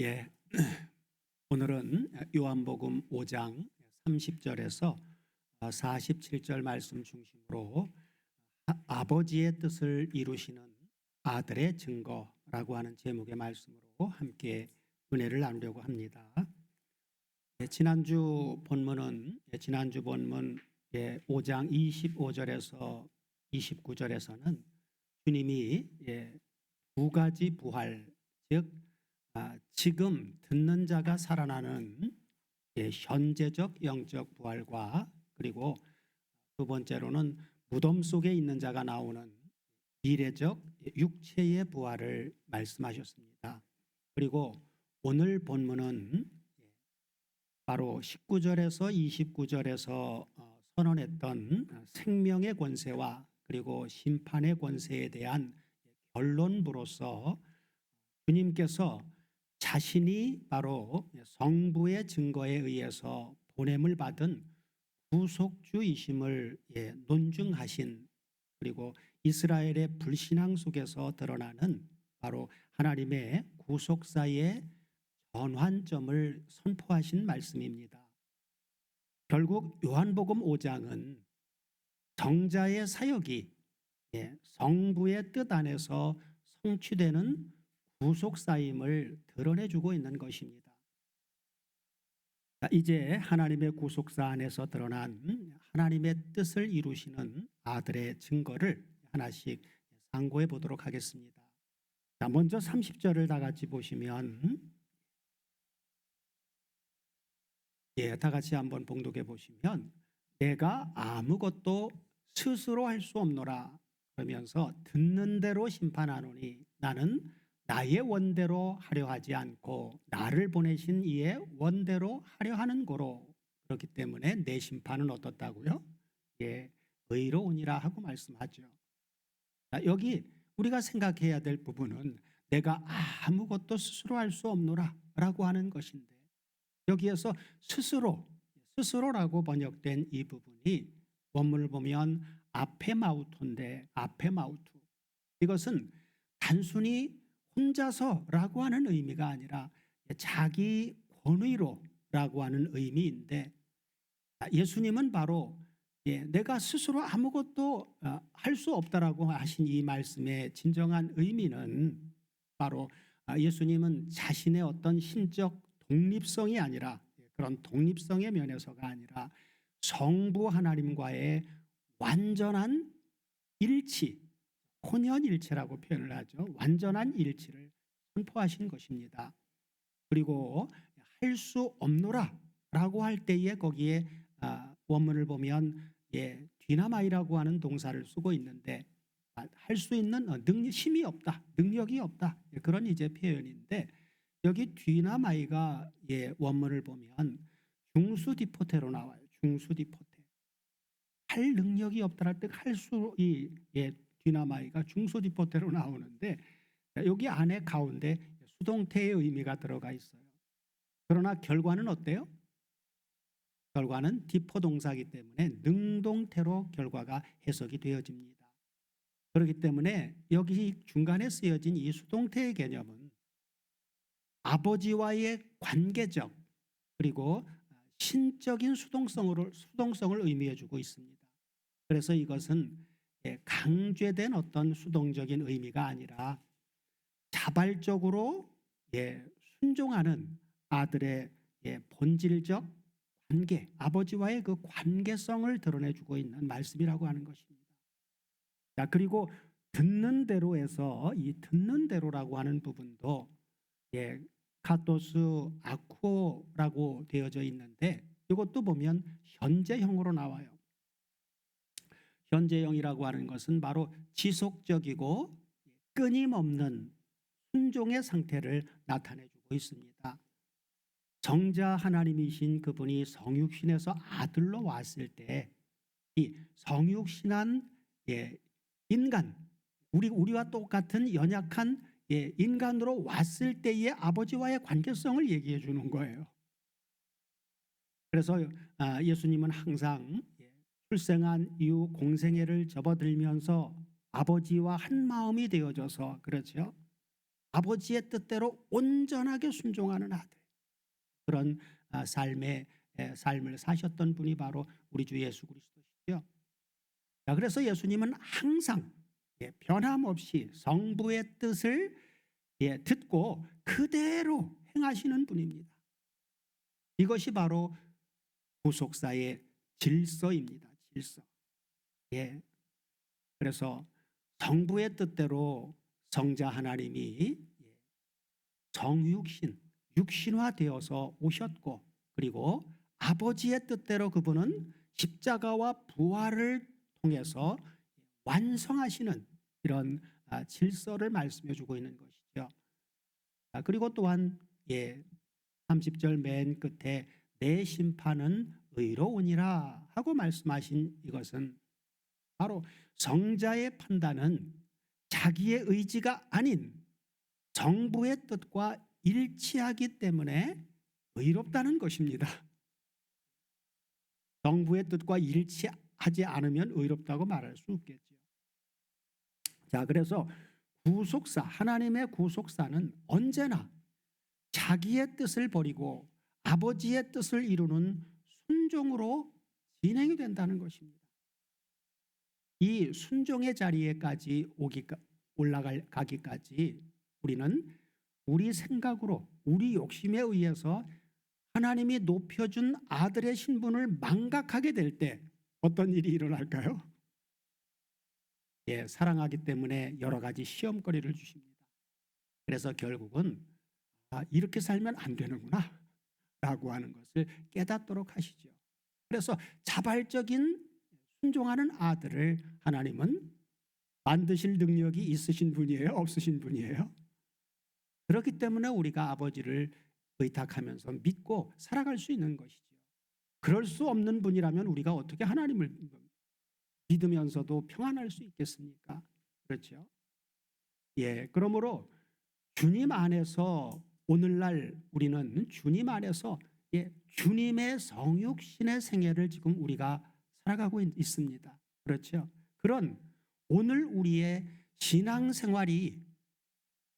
예, 오늘은 요한복음 5장 30절에서 47절 말씀 중심으로 아버지의 뜻을 이루시는 아들의 증거라고 하는 제목의 말씀으로 함께 은혜를 나누려고 합니다. 지난주 본문 5장 25절에서 29절에서는 주님이 두 가지 부활, 즉 지금 듣는 자가 살아나는 현재적 영적 부활과 그리고 두 번째로는 무덤 속에 있는 자가 나오는 미래적 육체의 부활을 말씀하셨습니다. 그리고 오늘 본문은 바로 19절에서 29절에서 선언했던 생명의 권세와 그리고 심판의 권세에 대한 결론부로서 주님께서 자신이 바로 성부의 증거에 의해서 보냄을 받은 구속주이심을 논증하신, 그리고 이스라엘의 불신앙 속에서 드러나는 바로 하나님의 구속사의 전환점을 선포하신 말씀입니다. 결국 요한복음 5장은 정자의 사역이 성부의 뜻 안에서 성취되는 구속사임을 드러내주고 있는 것입니다. 이제 하나님의 구속사 안에서 드러난 하나님의 뜻을 이루시는 아들의 증거를 하나씩 상고해 보도록 하겠습니다. 먼저 30절을 다 같이 보시면, 다 같이 한번 봉독해 보시면, 내가 아무것도 스스로 할 수 없노라 그러면서 듣는 대로 심판하노니 나는 나의 원대로 하려 하지 않고 나를 보내신 이의 원대로 하려 하는 고로. 그렇기 때문에 내 심판은 어떻다고요? 의로우니라 하고 말씀하죠. 여기 우리가 생각해야 될 부분은 내가 아무것도 스스로 할 수 없노라 라고 하는 것인데, 여기에서 스스로라고 번역된 이 부분이 원문을 보면 아페마우토인데, 아페마우토, 이것은 단순히 혼자서라고 하는 의미가 아니라 자기 권위로라고 하는 의미인데, 예수님은 바로 내가 스스로 아무것도 할 수 없다라고 하신 이 말씀의 진정한 의미는 바로 예수님은 자신의 어떤 신적 독립성이 아니라, 그런 독립성의 면에서가 아니라 성부 하나님과의 완전한 일치, 혼연일체라고 표현을 하죠. 완전한 일치를 선포하신 것입니다. 그리고 할 수 없노라 라고 할 때에 거기에 원문을 보면 디나마이라고 하는 동사를 쓰고 있는데, 할 수 있는 힘이 없다, 능력이 없다, 그런 이제 표현인데, 여기 디나마이가 원문을 보면 중수디포테로 나와요. 중수디포테, 할 능력이 없다랄 때 할 수, 디나마이가 중수디포테로 나오는데, 여기 안에 가운데 수동태의 의미가 들어가 있어요. 그러나 결과는 어때요? 결과는 디포 동사이기 때문에 능동태로 결과가 해석이 되어집니다. 그렇기 때문에 여기 중간에 쓰여진 이 수동태의 개념은 아버지와의 관계적 그리고 신적인 수동성을 의미해 주고 있습니다. 그래서 이것은 강제된 어떤 수동적인 의미가 아니라 자발적으로 순종하는 아들의 본질적 관계, 아버지와의 그 관계성을 드러내주고 있는 말씀이라고 하는 것입니다. 자, 그리고 듣는 대로에서 이 듣는 대로라고 하는 부분도 카토스 아쿠오라고 되어져 있는데, 이것도 보면 현재형으로 나와요. 현재형이라고 하는 것은 바로 지속적이고 끊임없는 순종의 상태를 나타내주고 있습니다. 정자 하나님이신 그분이 성육신에서 아들로 왔을 때 이 성육신한 인간, 우리와 똑같은 연약한 인간으로 왔을 때의 아버지와의 관계성을 얘기해 주는 거예요. 그래서 예수님은 항상 출생한 이후 공생애를 접어들면서 아버지와 한 마음이 되어져서, 그렇죠, 아버지의 뜻대로 온전하게 순종하는 아들, 그런 삶을 사셨던 분이 바로 우리 주 예수 그리스도시죠. 자, 그래서 예수님은 항상 변함없이 성부의 뜻을 듣고 그대로 행하시는 분입니다. 이것이 바로 구속사의 질서입니다. 질서. 그래서 성부의 뜻대로 성자 하나님이 육신화되어서 오셨고, 그리고 아버지의 뜻대로 그분은 십자가와 부활을 통해서 완성하시는 이런 질서를 말씀해 주고 있는 것이죠. 그리고 또한 30절 맨 끝에 내 심판은 의로우니라 하고 말씀하신 이것은 바로 성자의 판단은 자기의 의지가 아닌 정부의 뜻과 일치하기 때문에 의롭다는 것입니다. 정부의 뜻과 일치하지 않으면 의롭다고 말할 수 없겠죠. 자, 그래서 구속사, 하나님의 구속사는 언제나 자기의 뜻을 버리고 아버지의 뜻을 이루는 순종으로 진행이 된다는 것입니다. 이 순종의 자리에까지 올라가기까지 우리는 우리 생각으로, 우리 욕심에 의해서 하나님이 높여준 아들의 신분을 망각하게 될 때 어떤 일이 일어날까요? 사랑하기 때문에 여러 가지 시험거리를 주십니다. 그래서 결국은 이렇게 살면 안 되는구나 라고 하는 것을 깨닫도록 하시죠. 그래서 자발적인 순종하는 아들을 하나님은 만드실 능력이 있으신 분이에요? 없으신 분이에요? 그렇기 때문에 우리가 아버지를 의탁하면서 믿고 살아갈 수 있는 것이죠. 그럴 수 없는 분이라면 우리가 어떻게 하나님을 믿으면서도 평안할 수 있겠습니까? 그렇죠? 그러므로 주님 안에서 오늘날 우리는 주님 안에서 주님의 성육신의 생애를 지금 우리가 살아가고 있습니다. 그렇죠? 그런 오늘 우리의 신앙생활이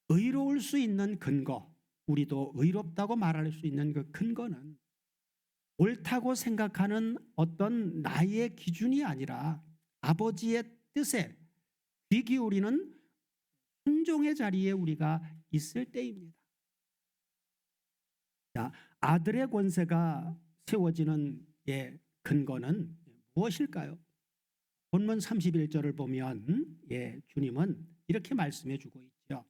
의로울 수 있는 근거, 우리도 의롭다고 말할 수 있는 그 근거는 옳다고 생각하는 어떤 나의 기준이 아니라 아버지의 뜻에 귀 기울이는 순종의 자리에 우리가 있을 때입니다. 자, 아들의 권세가 세워지는 근거는 무엇일까요? 본문 31절을 보면 주님은 이렇게 말씀해 주고 있죠.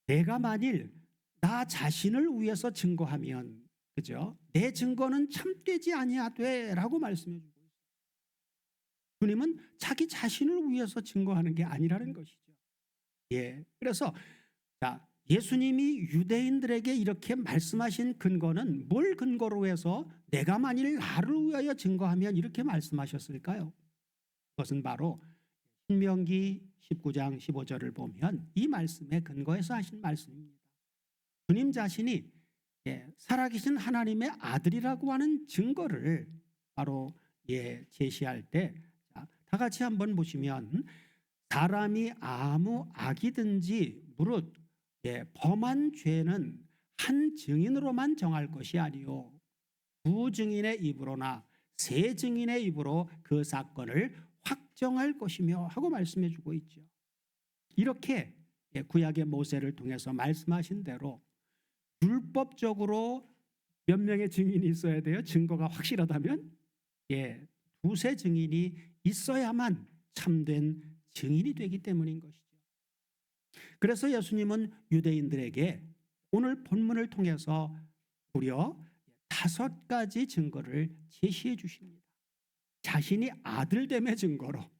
내가 만일 나 자신을 위해서 증거하면, 그죠? 내 증거는 참되지 아니하되라고 말씀해 주고 있어요. 주님은 자기 자신을 위해서 증거하는 게 아니라는 것이죠. 그래서 예수님이 유대인들에게 이렇게 말씀하신 근거는 뭘 근거로 해서 내가 만일 나를 위하여 증거하면 이렇게 말씀하셨을까요? 그것은 바로 신명기 19장 15절을 보면 이 말씀에 근거해서 하신 말씀입니다. 주님 자신이 살아계신 하나님의 아들이라고 하는 증거를 바로 제시할 때, 다 같이 한번 보시면, 사람이 아무 악이든지 무릇 범한 죄는 한 증인으로만 정할 것이 아니요 두 증인의 입으로나 세 증인의 입으로 그 사건을 확정할 것이며 하고 말씀해 주고 있죠. 이렇게 구약의 모세를 통해서 말씀하신 대로 율법적으로 몇 명의 증인이 있어야 돼요? 증거가 확실하다면 두세 증인이 있어야만 참된 증인이 되기 때문인 것이죠. 그래서 예수님은 유대인들에게 오늘 본문을 통해서 무려 5가지 증거를 제시해 주십니다. 자신이 아들됨의 증거로.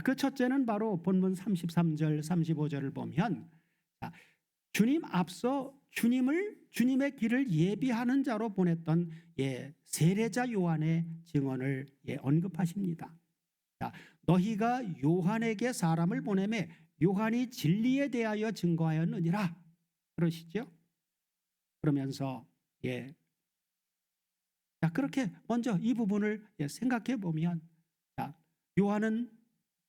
그 첫째는 바로 본문 33절 35절을 보면 주님 앞서 주님의 길을 예비하는 자로 보냈던 세례자 요한의 증언을 언급하십니다. 너희가 요한에게 사람을 보내매 요한이 진리에 대하여 증거하였느니라 그러시죠. 그러면서 그렇게 먼저 이 부분을 생각해 보면, 요한은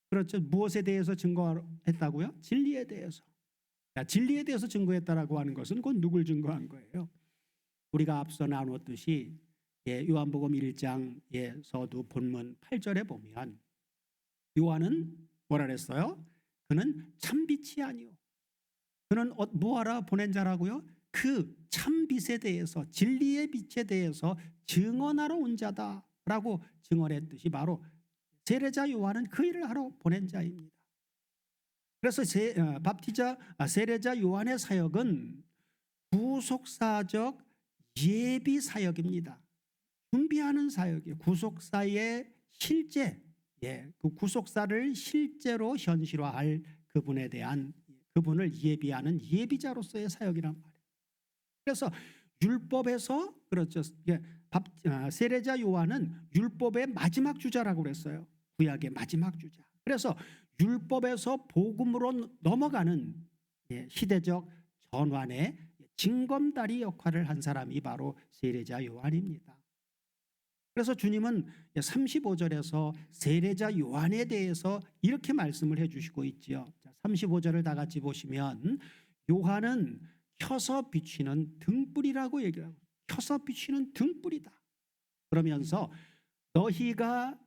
그렇죠, 무엇에 대해서 증거했다고요? 진리에 대해서. 자, 진리에 대해서 증거했다라고 하는 것은 곧 누굴 증거한 거예요? 우리가 앞서 나누었듯이 요한복음 1장에서도 본문 8절에 보면 요한은 뭐라 그랬어요? 그는 참빛이 아니요. 그는 뭐하러 보낸 자라고요? 그 참빛에 대해서, 진리의 빛에 대해서 증언하러 온 자다라고 증언했듯이 바로 세례자 요한은 그 일을 하러 보낸 자입니다. 그래서 세례자 요한의 사역은 구속사적 예비 사역입니다. 준비하는 사역이에요. 구속사의 실제, 그 구속사를 실제로 현실화할 그분을 예비하는 예비자로서의 사역이란 말이에요. 그래서 율법에서 그렇죠. 세례자 요한은 율법의 마지막 주자라고 그랬어요. 구약의 마지막 주자. 그래서 율법에서 복음으로 넘어가는 시대적 전환의 징검다리 역할을 한 사람이 바로 세례자 요한입니다. 그래서 주님은 35절에서 세례자 요한에 대해서 이렇게 말씀을 해주시고 있지요. 35절을 다 같이 보시면 요한은 켜서 비추는 등불이라고 얘기하고, 켜서 비추는 등불이다. 그러면서 너희가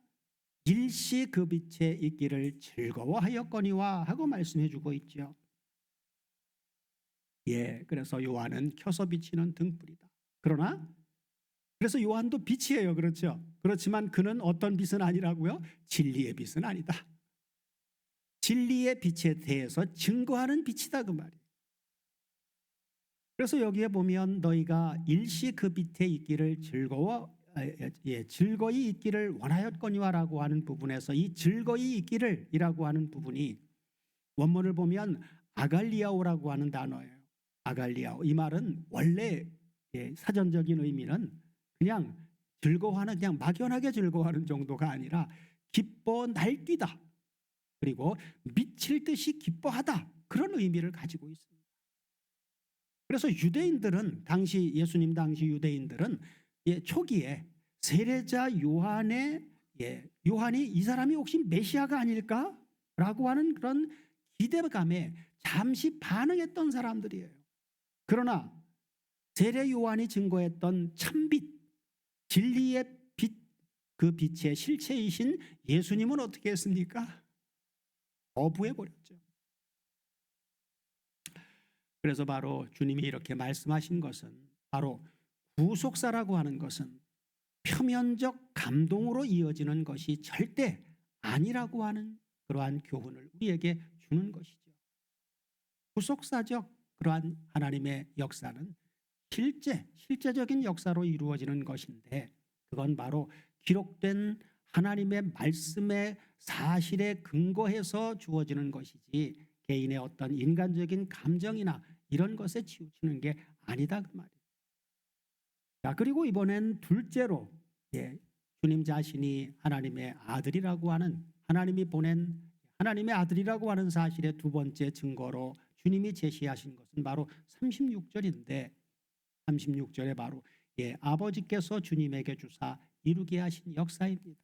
일시 그 빛에 있기를 즐거워하였거니와 하고 말씀해 주고 있죠. 그래서 요한은 켜서 비치는 등불이다. 그래서 요한도 빛이에요. 그렇죠? 그렇지만 그는 어떤 빛은 아니라고요? 진리의 빛은 아니다. 진리의 빛에 대해서 증거하는 빛이다 그 말이에요. 그래서 여기에 보면 너희가 일시 그 빛에 있기를 즐거이 있기를 원하였거니와라고 하는 부분에서 이 즐거이 있기를이라고 하는 부분이 원문을 보면 아갈리아오라고 하는 단어예요. 아갈리아오. 이 말은 원래 사전적인 의미는 그냥 즐거워하는, 그냥 막연하게 즐거워하는 정도가 아니라 기뻐 날뛰다, 그리고 미칠 듯이 기뻐하다, 그런 의미를 가지고 있습니다. 그래서 유대인들은 예수님 당시 유대인들은 초기에 세례자 요한이 이 사람이 혹시 메시아가 아닐까라고 하는 그런 기대감에 잠시 반응했던 사람들이에요. 그러나 세례 요한이 증거했던 참빛, 진리의 빛, 그 빛의 실체이신 예수님은 어떻게 했습니까? 거부해버렸죠. 그래서 바로 주님이 이렇게 말씀하신 것은, 바로 구속사라고 하는 것은 표면적 감동으로 이어지는 것이 절대 아니라고 하는 그러한 교훈을 우리에게 주는 것이죠. 구속사적 그러한 하나님의 역사는 실제적인 역사로 이루어지는 것인데, 그건 바로 기록된 하나님의 말씀의 사실에 근거해서 주어지는 것이지 개인의 어떤 인간적인 감정이나 이런 것에 치우치는 게 아니다 그 말이에요. 자, 그리고 이번엔 둘째로 주님 자신이 하나님의 아들이라고 하는, 하나님이 보낸 하나님의 아들이라고 하는 사실의 두 번째 증거로 주님이 제시하신 것은 바로 36절인데 36절에 바로 아버지께서 주님에게 주사 이루게 하신 역사입니다.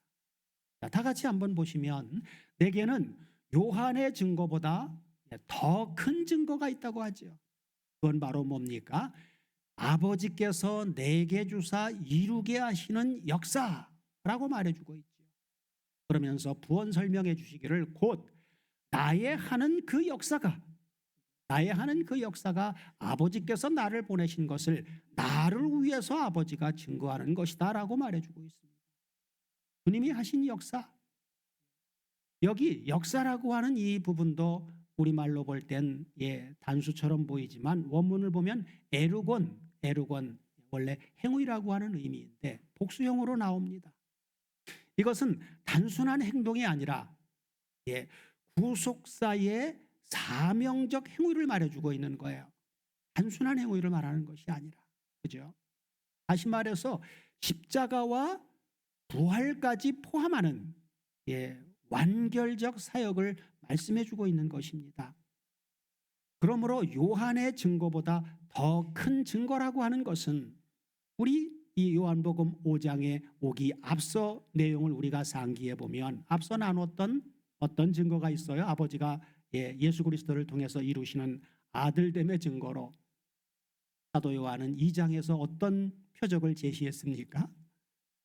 자, 다 같이 한번 보시면 내게는 요한의 증거보다 더 큰 증거가 있다고 하죠. 그건 바로 뭡니까? 아버지께서 내게 주사 이루게 하시는 역사라고 말해주고 있죠. 그러면서 부언 설명해 주시기를 곧 나의 하는 그 역사가 아버지께서 나를 보내신 것을 나를 위해서 아버지가 증거하는 것이다 라고 말해주고 있습니다. 주님이 하신 역사, 여기 역사라고 하는 이 부분도 우리말로 볼 땐 단수처럼 보이지만 원문을 보면 에루곤, 원래 행위라고 하는 의미인데 복수형으로 나옵니다. 이것은 단순한 행동이 아니라 구속사의 사명적 행위를 말해주고 있는 거예요. 단순한 행위를 말하는 것이 아니라, 그죠? 다시 말해서 십자가와 부활까지 포함하는 완결적 사역을 말씀해주고 있는 것입니다. 그러므로 요한의 증거보다 더 큰 증거라고 하는 것은 우리 이 요한복음 5장에 오기 앞서 내용을 우리가 상기해 보면 앞서 나눴던 어떤 증거가 있어요? 아버지가 예수 그리스도를 통해서 이루시는 아들됨의 증거로 사도 요한은 2장에서 어떤 표적을 제시했습니까?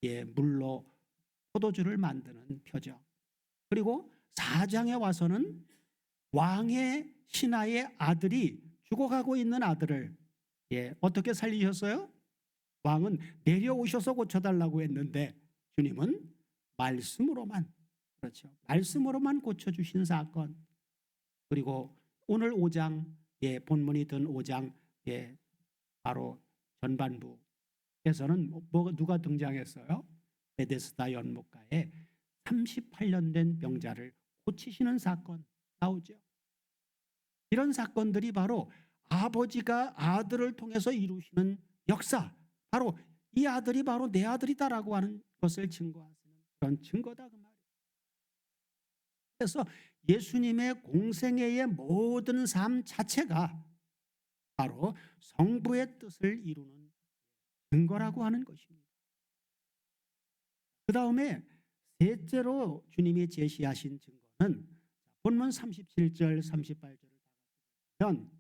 예, 물로 포도주를 만드는 표적. 그리고 4장에 와서는 왕의 신하의 아들이 죽어가고 있는 아들을 어떻게 살리셨어요? 왕은 내려오셔서 고쳐달라고 했는데 주님은 말씀으로만, 그렇죠, 말씀으로만 고쳐주신 사건. 그리고 오늘 5장, 본문이 든 5장, 바로 전반부에서는 누가 등장했어요? 베데스다 연못가에 38년 된 병자를 고치시는 사건 나오죠. 이런 사건들이 바로 아버지가 아들을 통해서 이루시는 역사, 바로 이 아들이 바로 내 아들이다라고 하는 것을 증거하는 그런 증거다 그 말이에요. 그래서 예수님의 공생애의 모든 삶 자체가 바로 성부의 뜻을 이루는 증거라고 하는 것입니다. 그 다음에 셋째로 주님이 제시하신 증거는 본문 37절 38절을 보면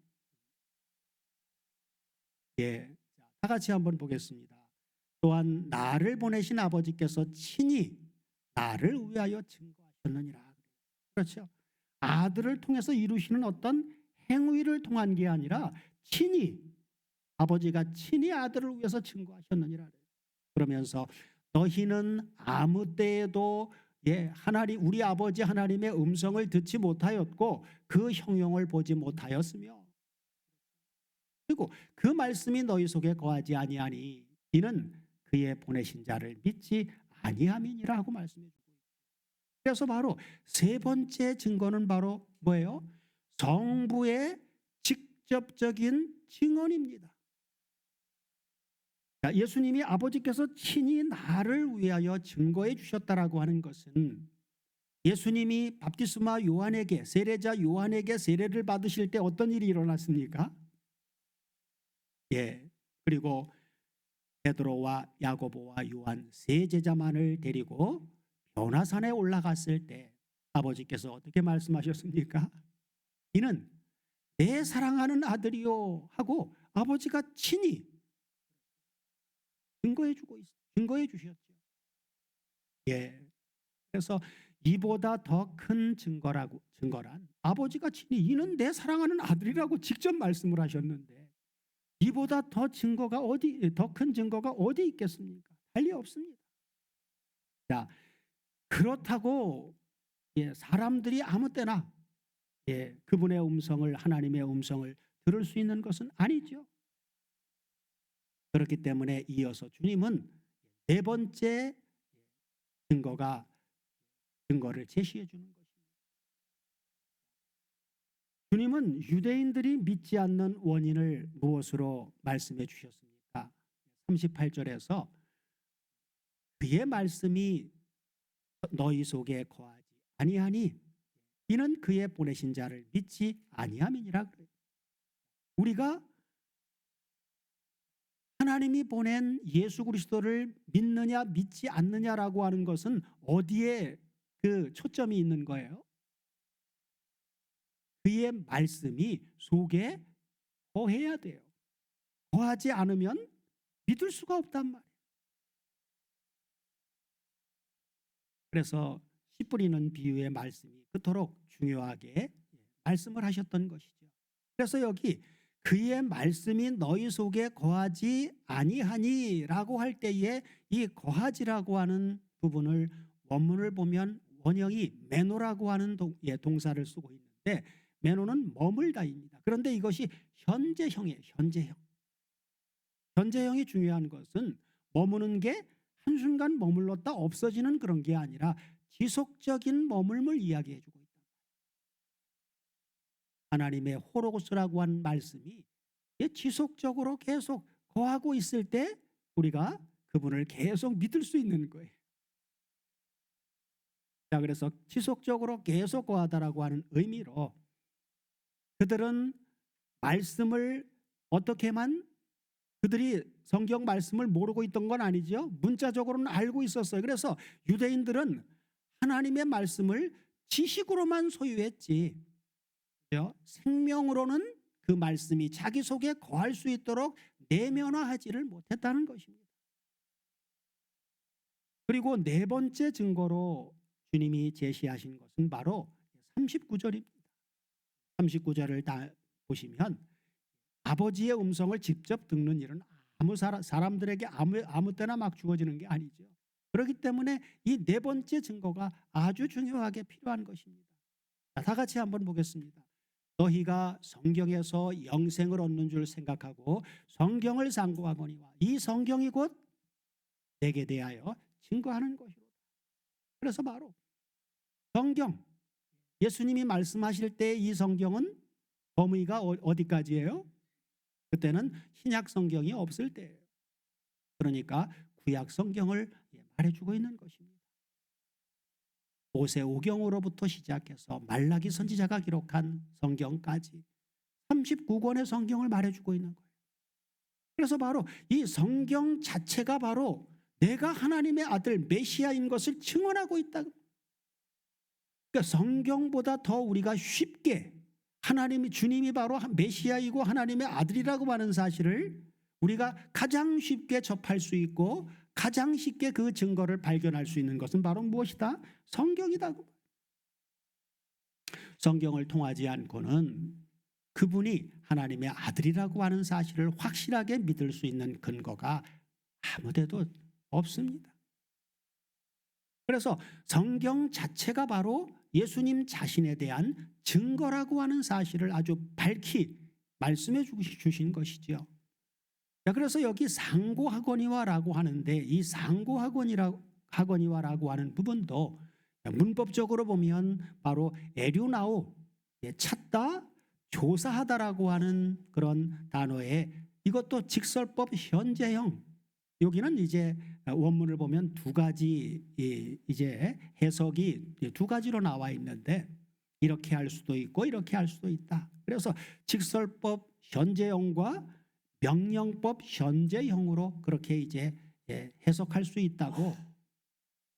다 같이 한번 보겠습니다. 또한 나를 보내신 아버지께서 친히 나를 위하여 증거하셨느니라. 그렇죠. 아들을 통해서 이루시는 어떤 행위를 통한 게 아니라 친히, 아버지가 친히 아들을 위해서 증거하셨느니라. 그러면서 너희는 아무 때에도 하나님, 우리 아버지 하나님의 음성을 듣지 못하였고 그 형용을 보지 못하였으며, 그리고 그 말씀이 너희 속에 거하지 아니하니 이는 그의 보내신 자를 믿지 아니함이니라 하고 말씀해 주고 있습니다. 그래서 바로 세 번째 증거는 바로 뭐예요? 성부의 직접적인 증언입니다. 예수님이 아버지께서 친히 나를 위하여 증거해 주셨다라고 하는 것은 예수님이 밥티스마 요한에게, 세례자 요한에게 세례를 받으실 때 어떤 일이 일어났습니까? 그리고 베드로와 야고보와 요한 세 제자만을 데리고 변화산에 올라갔을 때 아버지께서 어떻게 말씀하셨습니까? 이는 내 사랑하는 아들이요 하고 아버지가 친히 증거해 주셨죠. 그래서 이보다 더 큰 증거란 아버지가 친히 이는 내 사랑하는 아들이라고 직접 말씀을 하셨는데 이보다 더 큰 증거가 어디 있겠습니까? 달리 없습니다. 자, 그렇다고 사람들이 아무 때나 그분의 음성을, 하나님의 음성을 들을 수 있는 것은 아니죠. 그렇기 때문에 이어서 주님은 네 번째 증거를 제시해 주는 것입니다. 주님은 유대인들이 믿지 않는 원인을 무엇으로 말씀해 주셨습니까? 38절에서 그의 말씀이 너희 속에 거하지 아니하니 이는 그의 보내신 자를 믿지 아니함이니라. 우리가 하나님이 보낸 예수 그리스도를 믿느냐 믿지 않느냐라고 하는 것은 어디에 그 초점이 있는 거예요? 그의 말씀이 속에 거해야 돼요. 거하지 않으면 믿을 수가 없단 말이에요. 그래서 씨 뿌리는 비유의 말씀이 그토록 중요하게 말씀을 하셨던 것이죠. 그래서 여기 그의 말씀이 너희 속에 거하지 아니하니라고 할 때에 이 거하지라고 하는 부분을 원문을 보면 원형이 메노라고 하는 동사를 쓰고 있는데 메노는 머물다입니다. 그런데 이것이 현재형이에요. 현재형이 중요한 것은 머무는 게 한순간 머물렀다 없어지는 그런 게 아니라 지속적인 머물을 이야기해 주고 있다. 하나님의 호로고스라고 하는 말씀이 지속적으로 계속 거하고 있을 때 우리가 그분을 계속 믿을 수 있는 거예요. 자, 그래서 지속적으로 계속 거하다라고 하는 의미로 그들은 말씀을 어떻게만 그들이 성경 말씀을 모르고 있던 건 아니죠. 문자적으로는 알고 있었어요. 그래서 유대인들은 하나님의 말씀을 지식으로만 소유했지 생명으로는 그 말씀이 자기 속에 거할 수 있도록 내면화하지를 못했다는 것입니다. 그리고 네 번째 증거로 주님이 제시하신 것은 바로 39절입니다. 39절을 다 보시면 아버지의 음성을 직접 듣는 일은 사람들에게 아무 때나 막 주어지는 게 아니죠. 그렇기 때문에 이 네 번째 증거가 아주 중요하게 필요한 것입니다. 자, 다 같이 한번 보겠습니다. 너희가 성경에서 영생을 얻는 줄 생각하고 성경을 상고하거니와 이 성경이 곧 내게 대하여 증거하는 것이로다. 그래서 바로 성경, 예수님이 말씀하실 때 이 성경은 범위가 어디까지예요? 그때는 신약 성경이 없을 때예요. 그러니까 구약 성경을 말해주고 있는 것입니다. 모세오경으로부터 시작해서 말라기 선지자가 기록한 성경까지 39권의 성경을 말해주고 있는 거예요. 그래서 바로 이 성경 자체가 바로 내가 하나님의 아들 메시아인 것을 증언하고 있다. 그러니까 성경보다 더 우리가 쉽게 주님이 바로 메시아이고 하나님의 아들이라고 하는 사실을 우리가 가장 쉽게 접할 수 있고 가장 쉽게 그 증거를 발견할 수 있는 것은 바로 무엇이다? 성경이다. 성경을 통하지 않고는 그분이 하나님의 아들이라고 하는 사실을 확실하게 믿을 수 있는 근거가 아무데도 없습니다. 그래서 성경 자체가 바로 예수님 자신에 대한 증거라고 하는 사실을 아주 밝히 말씀해 주신 것이죠. 그래서 여기 상고하거니와라고 하는데 이 상고하거니와라고 하는 부분도 문법적으로 보면 바로 에류나오, 찾다, 조사하다라고 하는 그런 단어에 이것도 직설법 현재형, 여기는 이제 원문을 보면 두 가지 이제 해석이 두 가지로 나와 있는데 이렇게 할 수도 있고 이렇게 할 수도 있다. 그래서 직설법 현재형과 명령법 현재형으로 그렇게 이제 해석할 수 있다고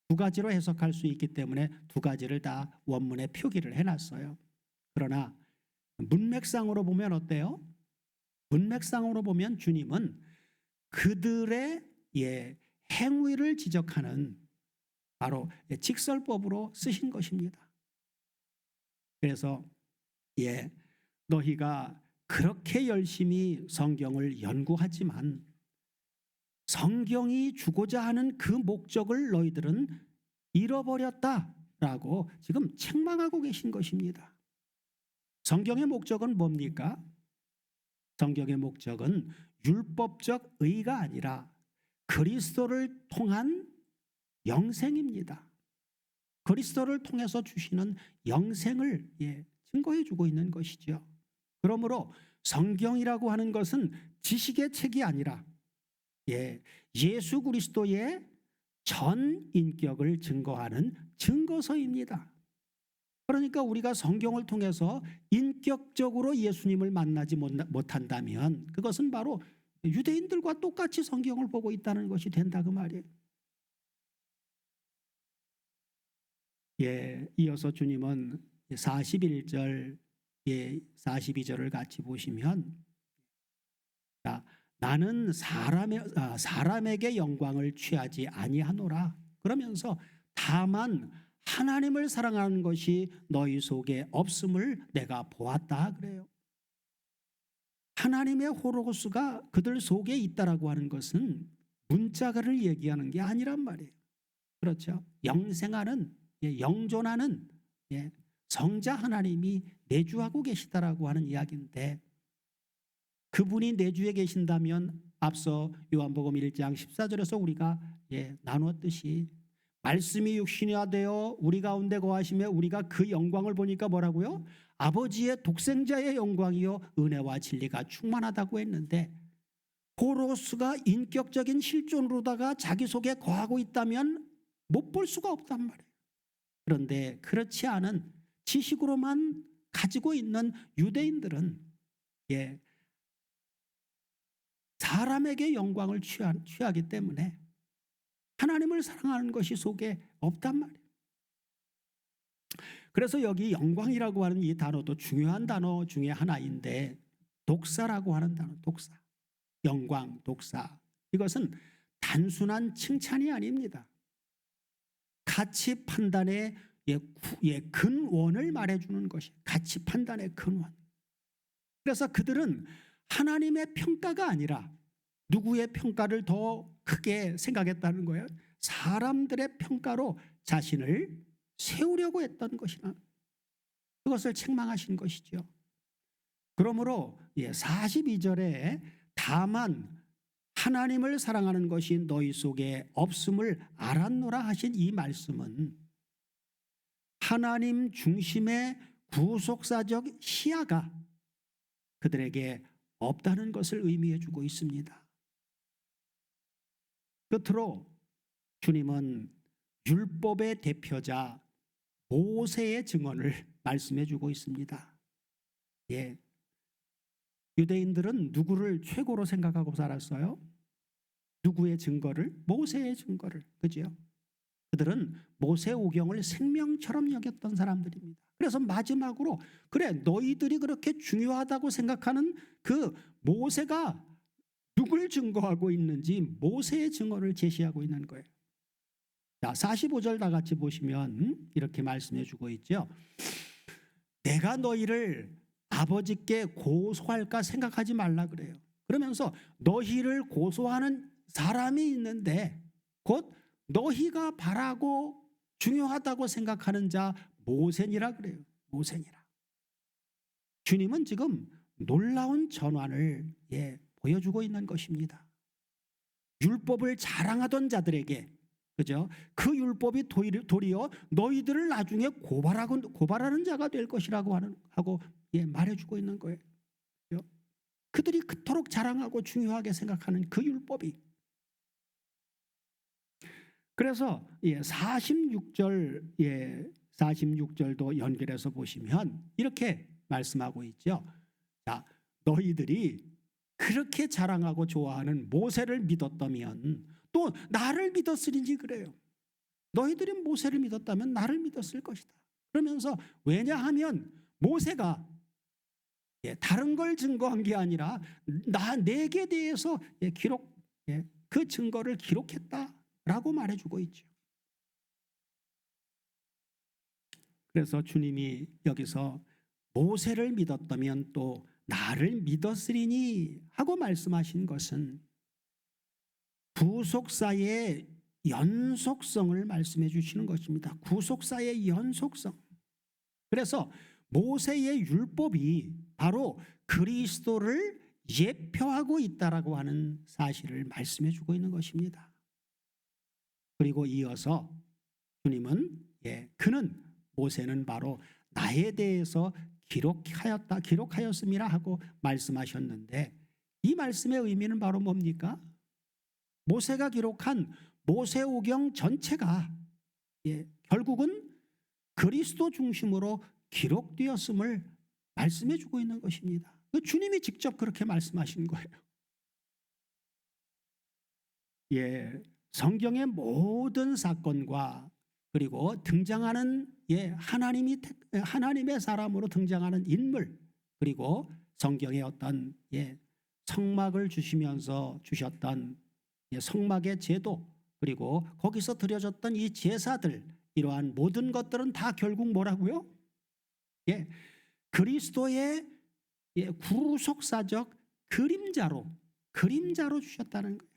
두 가지로 해석할 수 있기 때문에 두 가지를 다 원문에 표기를 해놨어요. 그러나 문맥상으로 보면 어때요? 문맥상으로 보면 주님은 그들의 행위를 지적하는 바로 직설법으로 쓰신 것입니다. 그래서 너희가 그렇게 열심히 성경을 연구하지만 성경이 주고자 하는 그 목적을 너희들은 잃어버렸다라고 지금 책망하고 계신 것입니다. 성경의 목적은 뭡니까? 성경의 목적은 율법적 의가 아니라 그리스도를 통한 영생입니다. 그리스도를 통해서 주시는 영생을 증거해 주고 있는 것이죠. 그러므로 성경이라고 하는 것은 지식의 책이 아니라 예수 그리스도의 전 인격을 증거하는 증거서입니다. 그러니까 우리가 성경을 통해서 인격적으로 예수님을 만나지 못한다면 그것은 바로 유대인들과 똑같이 성경을 보고 있다는 것이 된다 그 말이에요. 이어서 주님은 41절 42절을 같이 보시면 나는 사람에게 영광을 취하지 아니하노라 그러면서 다만 하나님을 사랑하는 것이 너희 속에 없음을 내가 보았다 그래요. 하나님의 호로고스가 그들 속에 있다라고 하는 것은 문자가를 얘기하는 게 아니란 말이에요. 그렇죠? 영생하는 영존하는 성자 하나님이 내주하고 계시다라고 하는 이야기인데 그분이 내주에 계신다면 앞서 요한복음 1장 14절에서 우리가 나누었듯이 말씀이 육신화 되어 우리 가운데 거하시며 우리가 그 영광을 보니까 뭐라고요? 아버지의 독생자의 영광이요 은혜와 진리가 충만하다고 했는데 호로스가 인격적인 실존으로다가 자기 속에 거하고 있다면 못 볼 수가 없단 말이에요. 그런데 그렇지 않은 지식으로만 가지고 있는 유대인들은 사람에게 영광을 취하기 때문에 하나님을 사랑하는 것이 속에 없단 말이에요. 그래서 여기 영광이라고 하는 이 단어도 중요한 단어 중에 하나인데 독사라고 하는 단어, 독사. 영광, 독사. 이것은 단순한 칭찬이 아닙니다. 가치 판단의 근원을 말해주는 것이 가치 판단의 근원. 그래서 그들은 하나님의 평가가 아니라 누구의 평가를 더 크게 생각했다는 거예요? 사람들의 평가로 자신을 세우려고 했던 것이나 그것을 책망하신 것이죠. 그러므로 42절에 다만 하나님을 사랑하는 것이 너희 속에 없음을 알았노라 하신 이 말씀은 하나님 중심의 구속사적 시야가 그들에게 없다는 것을 의미해 주고 있습니다. 끝으로 주님은 율법의 대표자 모세의 증언을 말씀해 주고 있습니다. 예. 유대인들은 누구를 최고로 생각하고 살았어요? 누구의 증거를? 모세의 증거를. 그죠? 그들은 모세오경을 생명처럼 여겼던 사람들입니다. 그래서 마지막으로 그래 너희들이 그렇게 중요하다고 생각하는 그 모세가 누굴 증거하고 있는지 모세의 증언을 제시하고 있는 거예요. 자, 45절 다 같이 보시면 이렇게 말씀해 주고 있죠. 내가 너희를 아버지께 고소할까 생각하지 말라 그래요. 그러면서 너희를 고소하는 사람이 있는데 곧 너희가 바라고 중요하다고 생각하는 자 모세니라 그래요. 모세니라. 주님은 지금 놀라운 전환을 보여주고 있는 것입니다. 율법을 자랑하던 자들에게 그죠? 그 율법이 도리어 너희들을 나중에 고발하는 자가 될 것이라고 하고 말해주고 있는 거예요. 그죠? 그들이 그토록 자랑하고 중요하게 생각하는 그 율법이. 그래서 46절도 연결해서 보시면 이렇게 말씀하고 있죠. 자, 너희들이 그렇게 자랑하고 좋아하는 모세를 믿었다면 또 나를 믿었으리지 그래요. 너희들이 모세를 믿었다면 나를 믿었을 것이다. 그러면서 왜냐하면 모세가 다른 걸 증거한 게 아니라 내게 대해서 그 증거를 기록했다라고 말해주고 있죠. 그래서 주님이 여기서 모세를 믿었다면 또 나를 믿었으리니 하고 말씀하신 것은 구속사의 연속성을 말씀해 주시는 것입니다. 구속사의 연속성. 그래서 모세의 율법이 바로 그리스도를 예표하고 있다라고 하는 사실을 말씀해 주고 있는 것입니다. 그리고 이어서 주님은 그는 모세는 바로 나에 대해서 기록하였음이라 하고 말씀하셨는데 이 말씀의 의미는 바로 뭡니까? 모세가 기록한 모세오경 전체가 결국은 그리스도 중심으로 기록되었음을 말씀해 주고 있는 것입니다. 주님이 직접 그렇게 말씀하신 거예요. 성경의 모든 사건과 그리고 등장하는 하나님의 사람으로 등장하는 인물 그리고 성경의 어떤 성막을 주시면서 주셨던 성막의 제도 그리고 거기서 드려졌던 이 제사들 이러한 모든 것들은 다 결국 뭐라고요? 그리스도의 구속사적 그림자로 주셨다는 거예요.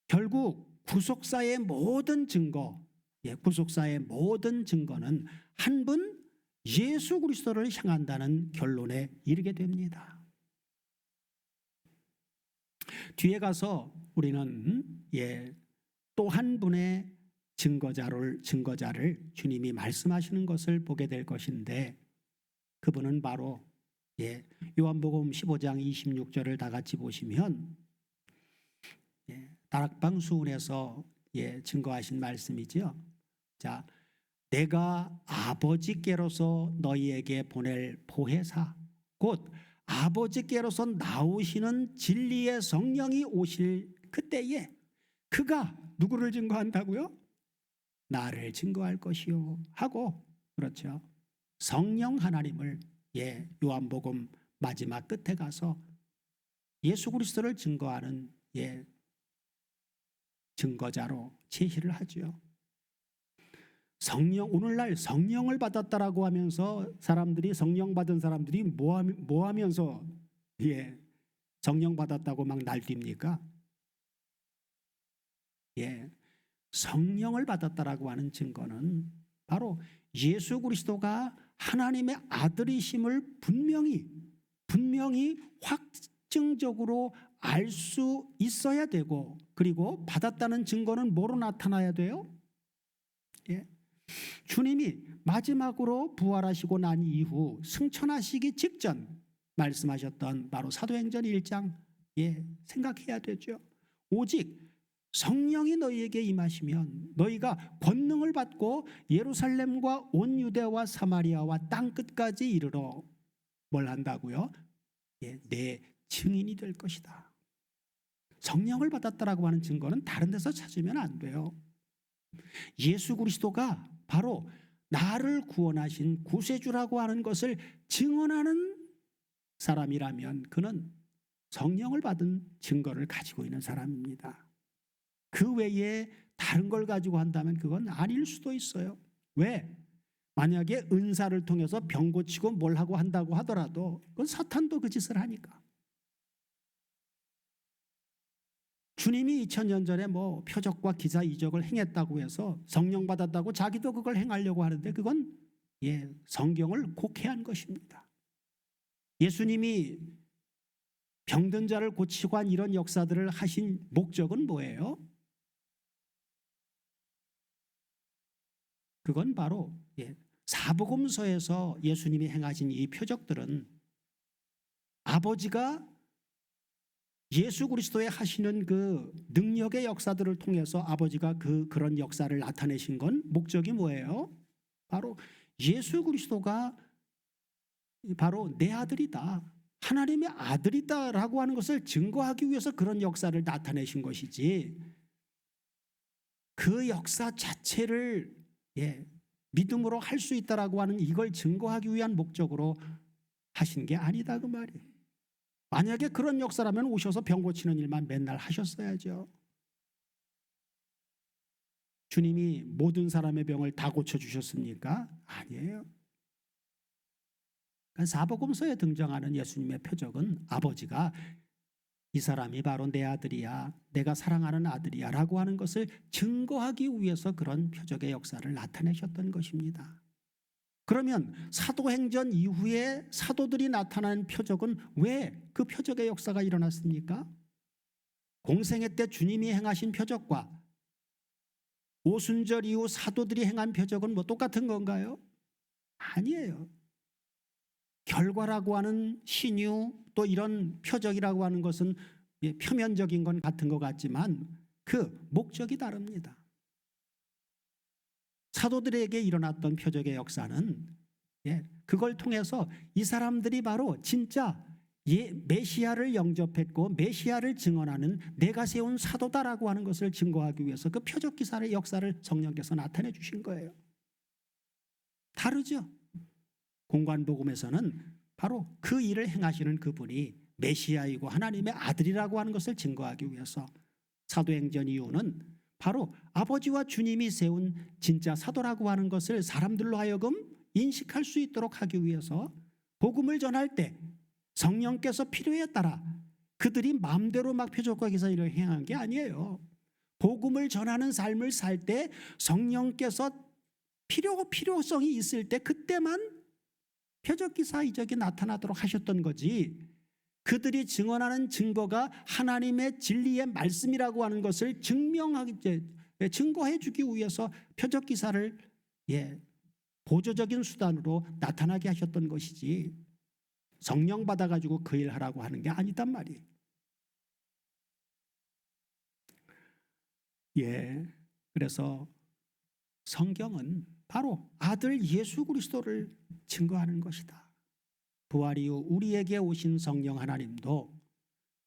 결국 구속사의 모든 증거는 한 분 예수 그리스도를 향한다는 결론에 이르게 됩니다. 뒤에 가서 우리는 또 한 분의 증거자를 주님이 말씀하시는 것을 보게 될 것인데 그분은 바로 요한복음 15장 26절을 다 같이 보시면 다락방 수훈에서 증거하신 말씀이지요. 자, 내가 아버지께로서 너희에게 보낼 보혜사 곧 아버지께로서 나오시는 진리의 성령이 오실 그때에 그가 누구를 증거한다고요? 나를 증거할 것이요 하고 그렇죠. 성령 하나님을 요한복음 마지막 끝에 가서 예수 그리스도를 증거하는 증거자로 제시를 하죠. 오늘날 성령을 받았다라고 하면서 사람들이, 성령 받은 사람들이 뭐 하면서 성령 받았다고 막 날뜁니까? 성령을 받았다라고 하는 증거는 바로 예수 그리스도가 하나님의 아들이심을 분명히 확증적으로 알 수 있어야 되고, 그리고 받았다는 증거는 뭐로 나타나야 돼요? 주님이 마지막으로 부활하시고 난 이후 승천하시기 직전 말씀하셨던 바로 사도행전 1장 생각해야 되죠. 오직 성령이 너희에게 임하시면 너희가 권능을 받고 예루살렘과 온 유대와 사마리아와 땅 끝까지 이르러 뭘 한다고요? 내 증인이 될 것이다. 성령을 받았다라고 하는 증거는 다른 데서 찾으면 안 돼요. 예수 그리스도가 바로 나를 구원하신 구세주라고 하는 것을 증언하는 사람이라면 그는 성령을 받은 증거를 가지고 있는 사람입니다. 그 외에 다른 걸 가지고 한다면 그건 아닐 수도 있어요. 왜? 만약에 은사를 통해서 병 고치고 뭘 하고 한다고 하더라도 그건 사탄도 그 짓을 하니까. 주님이 2000년 전에 뭐 표적과 기사 이적을 행했다고 해서 성령 받았다고 자기도 그걸 행하려고 하는데 그건 성경을 곡해한 것입니다. 예수님이 병든 자를 고치고 한 이런 역사들을 하신 목적은 뭐예요? 그건 바로 사복음서에서 예수님이 행하신 이 표적들은 아버지가 예수 그리스도의 하시는 그 능력의 역사들을 통해서 아버지가 그런 역사를 나타내신 건 목적이 뭐예요? 바로 예수 그리스도가 바로 내 아들이다, 하나님의 아들이다라고 하는 것을 증거하기 위해서 그런 역사를 나타내신 것이지, 그 역사 자체를 믿음으로 할 수 있다라고 하는 이걸 증거하기 위한 목적으로 하신 게 아니다 그 말이에요. 만약에 그런 역사라면 오셔서 병 고치는 일만 맨날 하셨어야죠. 주님이 모든 사람의 병을 다 고쳐주셨습니까? 아니에요. 그러니까 사복음서에 등장하는 예수님의 표적은 아버지가 이 사람이 바로 내 아들이야, 내가 사랑하는 아들이야 라고 하는 것을 증거하기 위해서 그런 표적의 역사를 나타내셨던 것입니다. 그러면 사도행전 이후에 사도들이 나타난 표적은 왜 그 표적의 역사가 일어났습니까? 공생애 때 주님이 행하신 표적과 오순절 이후 사도들이 행한 표적은 뭐 똑같은 건가요? 아니에요. 결과라고 하는 신유 또 이런 표적이라고 하는 것은 표면적인 건 같은 것 같지만 그 목적이 다릅니다. 사도들에게 일어났던 표적의 역사는 그걸 통해서 이 사람들이 바로 진짜 메시아를 영접했고 메시아를 증언하는 내가 세운 사도다라고 하는 것을 증거하기 위해서 그 표적 기사의 역사를 성령께서 나타내 주신 거예요. 다르죠. 공관복음에서는 바로 그 일을 행하시는 그분이 메시아이고 하나님의 아들이라고 하는 것을 증거하기 위해서, 사도행전 이후는 바로 아버지와 주님이 세운 진짜 사도라고 하는 것을 사람들로 하여금 인식할 수 있도록 하기 위해서 복음을 전할 때 성령께서 필요에 따라 그들이 마음대로 막 표적과 기사 일을 행한 게 아니에요. 복음을 전하는 삶을 살 때 성령께서 필요성이 있을 때 그때만 표적 기사 이적이 나타나도록 하셨던 거지, 그들이 증언하는 증거가 하나님의 진리의 말씀이라고 하는 것을 증거해 주기 위해서 표적 기사를 보조적인 수단으로 나타나게 하셨던 것이지, 성령 받아가지고 그 일 하라고 하는 게 아니단 말이에요. 그래서 성경은 바로 아들 예수 그리스도를 증거하는 것이다. 부활 이후 우리에게 오신 성령 하나님도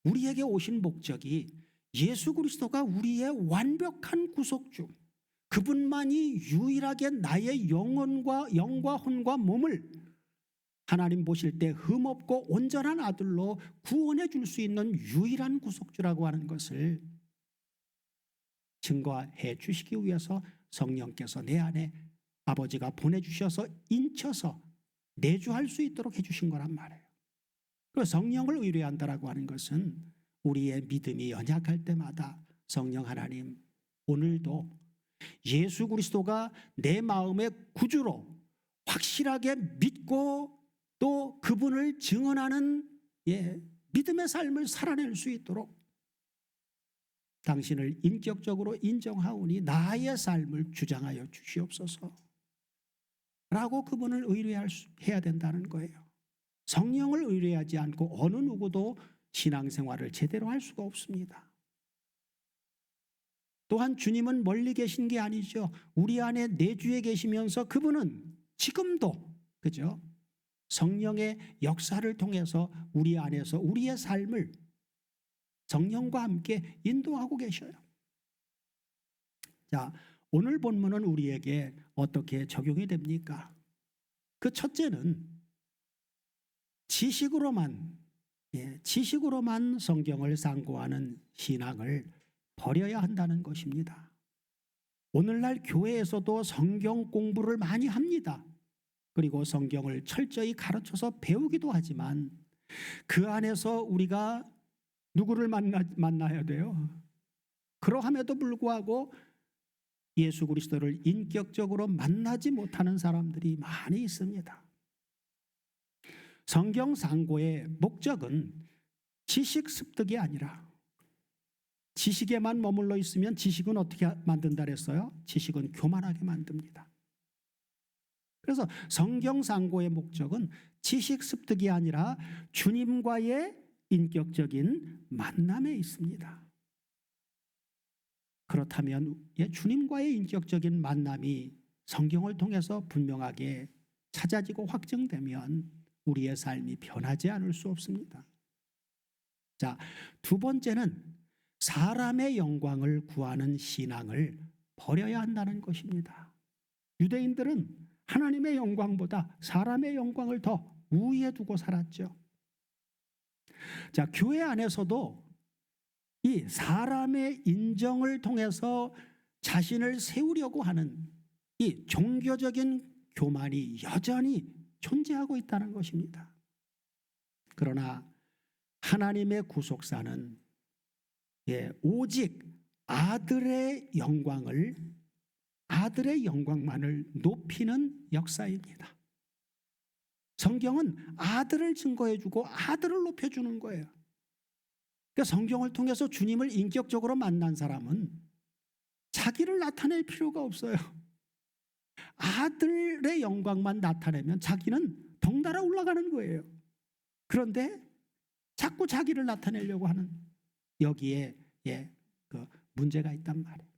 우리에게 오신 목적이 예수 그리스도가 우리의 완벽한 구속주, 그분만이 유일하게 나의 영과 혼과 몸을 하나님 보실 때 흠없고 온전한 아들로 구원해 줄 수 있는 유일한 구속주라고 하는 것을 증거해 주시기 위해서 성령께서 내 안에 아버지가 보내주셔서 인쳐서 내주할 수 있도록 해주신 거란 말이에요. 그리고 성령을 의뢰한다라고 하는 것은 우리의 믿음이 연약할 때마다 성령 하나님, 오늘도 예수 그리스도가 내 마음의 구주로 확실하게 믿고 또 그분을 증언하는 믿음의 삶을 살아낼 수 있도록 당신을 인격적으로 인정하오니 나의 삶을 주장하여 주시옵소서 라고 그분을 의뢰해야 된다는 거예요. 성령을 의뢰하지 않고 어느 누구도 신앙생활을 제대로 할 수가 없습니다. 또한 주님은 멀리 계신 게 아니죠. 우리 안에 내주에 계시면서 그분은 지금도 그죠? 성령의 역사를 통해서 우리 안에서 우리의 삶을 성령과 함께 인도하고 계셔요. 자, 오늘 본문은 우리에게 어떻게 적용이 됩니까? 그 첫째는 지식으로만 성경을 상고하는 신앙을 버려야 한다는 것입니다. 오늘날 교회에서도 성경 공부를 많이 합니다. 그리고 성경을 철저히 가르쳐서 배우기도 하지만 그 안에서 우리가 누구를 만나야 돼요? 그러함에도 불구하고 예수 그리스도를 인격적으로 만나지 못하는 사람들이 많이 있습니다. 성경 상고의 목적은 지식 습득이 아니라 지식에만 머물러 있으면 지식은 어떻게 만든다 그랬어요? 지식은 교만하게 만듭니다. 그래서 성경 상고의 목적은 지식 습득이 아니라 주님과의 인격적인 만남에 있습니다. 그렇다면 주님과의 인격적인 만남이 성경을 통해서 분명하게 찾아지고 확증되면 우리의 삶이 변하지 않을 수 없습니다. 자, 두 번째는 사람의 영광을 구하는 신앙을 버려야 한다는 것입니다. 유대인들은 하나님의 영광보다 사람의 영광을 더 우위에 두고 살았죠. 자, 교회 안에서도 이 사람의 인정을 통해서 자신을 세우려고 하는 이 종교적인 교만이 여전히 존재하고 있다는 것입니다. 그러나 하나님의 구속사는 오직 아들의 영광만을 높이는 역사입니다. 성경은 아들을 증거해주고 아들을 높여주는 거예요. 그러니까 성경을 통해서 주님을 인격적으로 만난 사람은 자기를 나타낼 필요가 없어요. 아들의 영광만 나타내면 자기는 덩달아 올라가는 거예요. 그런데 자꾸 자기를 나타내려고 하는 여기에 그 문제가 있단 말이에요.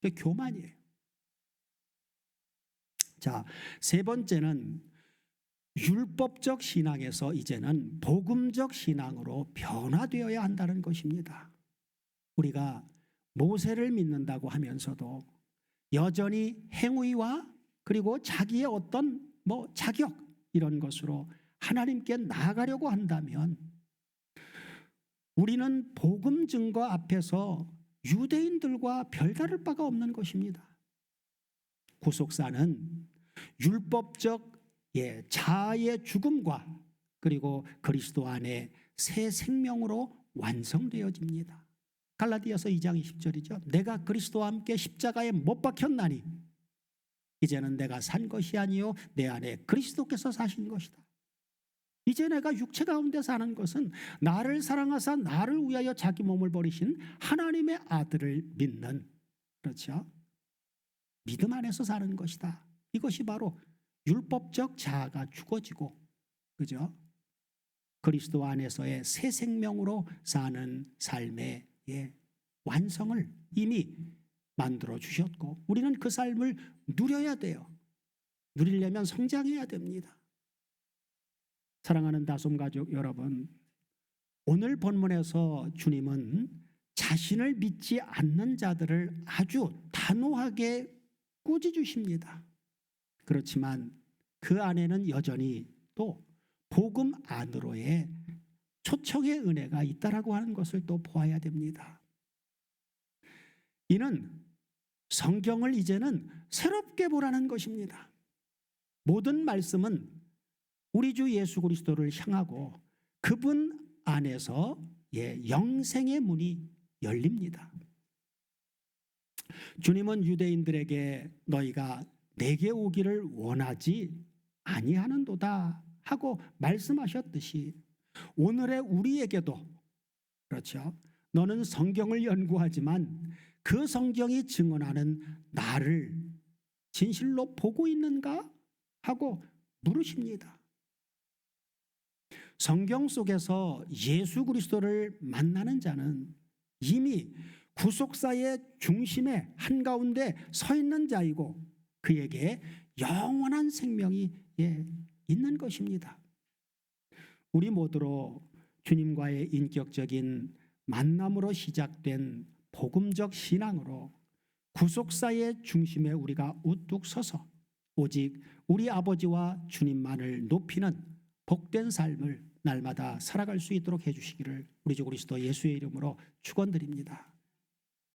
그게 교만이에요. 자, 세 번째는 율법적 신앙에서 이제는 복음적 신앙으로 변화되어야 한다는 것입니다. 우리가 모세를 믿는다고 하면서도 여전히 행위와 그리고 자기의 어떤 자격 이런 것으로 하나님께 나아가려고 한다면 우리는 복음 증거 앞에서 유대인들과 별다를 바가 없는 것입니다. 구속사는 율법적 자아의 죽음과 그리고 그리스도 안에 새 생명으로 완성되어집니다. 갈라디아서 2장 20절이죠. 내가 그리스도와 함께 십자가에 못 박혔나니 이제는 내가 산 것이 아니요 내 안에 그리스도께서 사신 것이다. 이제 내가 육체 가운데 사는 것은 나를 사랑하사 나를 위하여 자기 몸을 버리신 하나님의 아들을 믿는, 그렇죠? 믿음 안에서 사는 것이다. 이것이 바로 율법적 자아가 죽어지고, 그죠? 그리스도 안에서의 새 생명으로 사는 삶의 완성을 이미 만들어 주셨고 우리는 그 삶을 누려야 돼요. 누리려면 성장해야 됩니다. 사랑하는 다솜 가족 여러분, 오늘 본문에서 주님은 자신을 믿지 않는 자들을 아주 단호하게 꾸짖으십니다. 그렇지만 그 안에는 여전히 또 복음 안으로의 초청의 은혜가 있다라고 하는 것을 또 보아야 됩니다. 이는 성경을 이제는 새롭게 보라는 것입니다. 모든 말씀은 우리 주 예수 그리스도를 향하고 그분 안에서 영생의 문이 열립니다. 주님은 유대인들에게 너희가 내게 오기를 원하지 아니하는도다 하고 말씀하셨듯이 오늘의 우리에게도 그렇죠. 너는 성경을 연구하지만 그 성경이 증언하는 나를 진실로 보고 있는가? 하고 물으십니다. 성경 속에서 예수 그리스도를 만나는 자는 이미 구속사의 중심의 한가운데 서 있는 자이고 그에게 영원한 생명이 있는 것입니다. 우리 모두로 주님과의 인격적인 만남으로 시작된 복음적 신앙으로 구속사의 중심에 우리가 우뚝 서서 오직 우리 아버지와 주님만을 높이는 복된 삶을 날마다 살아갈 수 있도록 해주시기를 우리 주 그리스도 예수의 이름으로 축원드립니다.